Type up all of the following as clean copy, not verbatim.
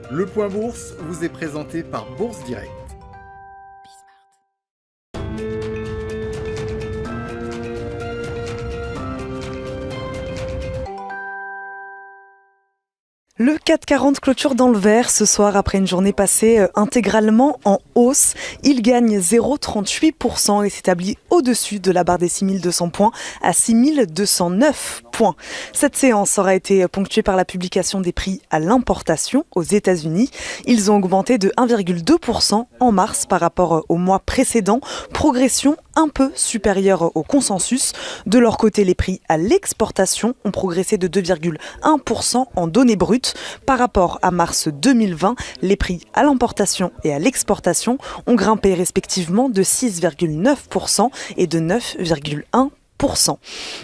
Le Point Bourse vous est présenté par Bourse Direct. Le CAC 40 clôture dans le vert ce soir après une journée passée intégralement en hausse. Il gagne 0,38% et s'établit au-dessus de la barre des 6200 points à 6209 points. Cette séance aura été ponctuée par la publication des prix à l'importation aux États-Unis. Ils ont augmenté de 1,2% en mars par rapport au mois précédent, progression un peu supérieure au consensus. De leur côté, les prix à l'exportation ont progressé de 2,1% en données brutes. Par rapport à mars 2020, les prix à l'importation et à l'exportation ont grimpé respectivement de 6,9% et de 9,1%.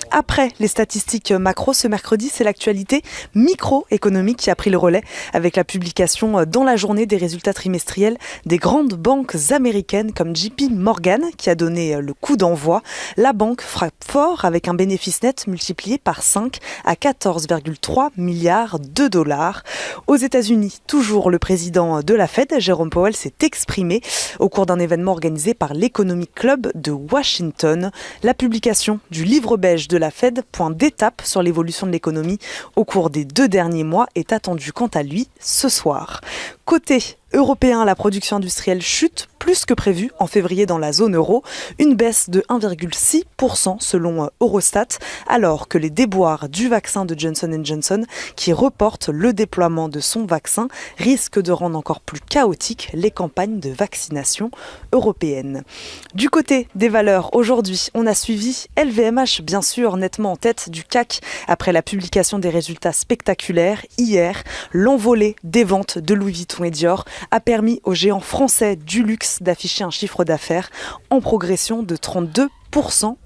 Après les statistiques macro, ce mercredi, c'est l'actualité microéconomique qui a pris le relais avec la publication dans la journée des résultats trimestriels des grandes banques américaines comme JP Morgan qui a donné le coup d'envoi. La banque frappe fort avec un bénéfice net multiplié par 5 à 14,3 milliards de dollars. Aux États-Unis, toujours le président de la Fed, Jérôme Powell, s'est exprimé au cours d'un événement organisé par l'Economic Club de Washington. La publication du livre beige de la Fed, point d'étape sur l'évolution de l'économie au cours des 2 derniers mois, est attendu quant à lui ce soir. Côté européen, la production industrielle chute plus que prévu en février dans la zone euro, une baisse de 1,6% selon Eurostat, alors que les déboires du vaccin de Johnson & Johnson, qui reporte le déploiement de son vaccin, risquent de rendre encore plus chaotiques les campagnes de vaccination européennes. Du côté des valeurs, aujourd'hui, on a suivi LVMH, bien sûr, nettement en tête du CAC après la publication des résultats spectaculaires. Hier, l'envolée des ventes de Louis Vuitton et Dior a permis aux géants français du luxe d'afficher un chiffre d'affaires en progression de 32%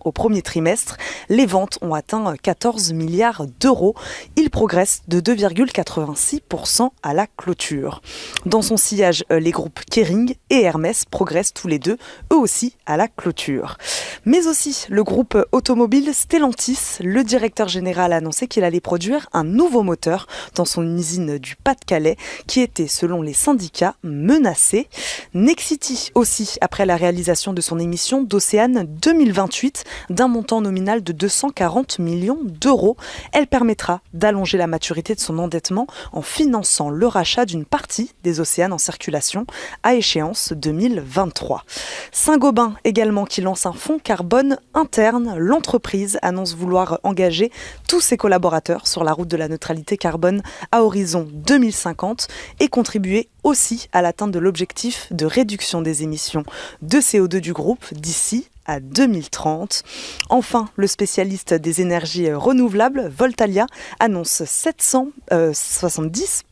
au premier trimestre. Les ventes ont atteint 14 milliards d'euros. Ils progressent de 2,86% à la clôture. Dans son sillage, les groupes Kering et Hermès progressent tous les deux, eux aussi, à la clôture. Mais aussi le groupe automobile Stellantis, le directeur général a annoncé qu'il allait produire un nouveau moteur dans son usine du Pas-de-Calais qui était, selon les syndicats, menacé. Nexity aussi, après la réalisation de son émission d'Océane 2028 d'un montant nominal de 240 millions d'euros. Elle permettra d'allonger la maturité de son endettement en finançant le rachat d'une partie des océanes en circulation à échéance 2023. Saint-Gobain également qui lance un fonds carbone interne. L'entreprise annonce vouloir engager tous ses collaborateurs sur la route de la neutralité carbone à horizon 2050 et contribuer aussi à l'atteinte de l'objectif de réduction des émissions de CO2 du groupe d'ici à 2030. Enfin, le spécialiste des énergies renouvelables, Voltalia, annonce 770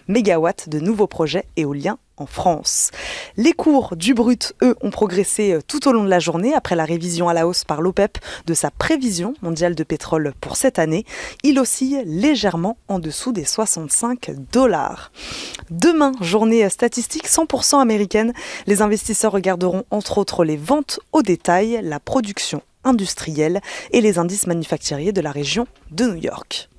mégawatts de nouveaux projets éoliens en France. Les cours du brut, eux, ont progressé tout au long de la journée après la révision à la hausse par l'OPEP de sa prévision mondiale de pétrole pour cette année. Il oscille légèrement en dessous des $65. Demain, journée statistique 100% américaine. Les investisseurs regarderont entre autres les ventes au détail, la production industrielle et les indices manufacturiers de la région de New York.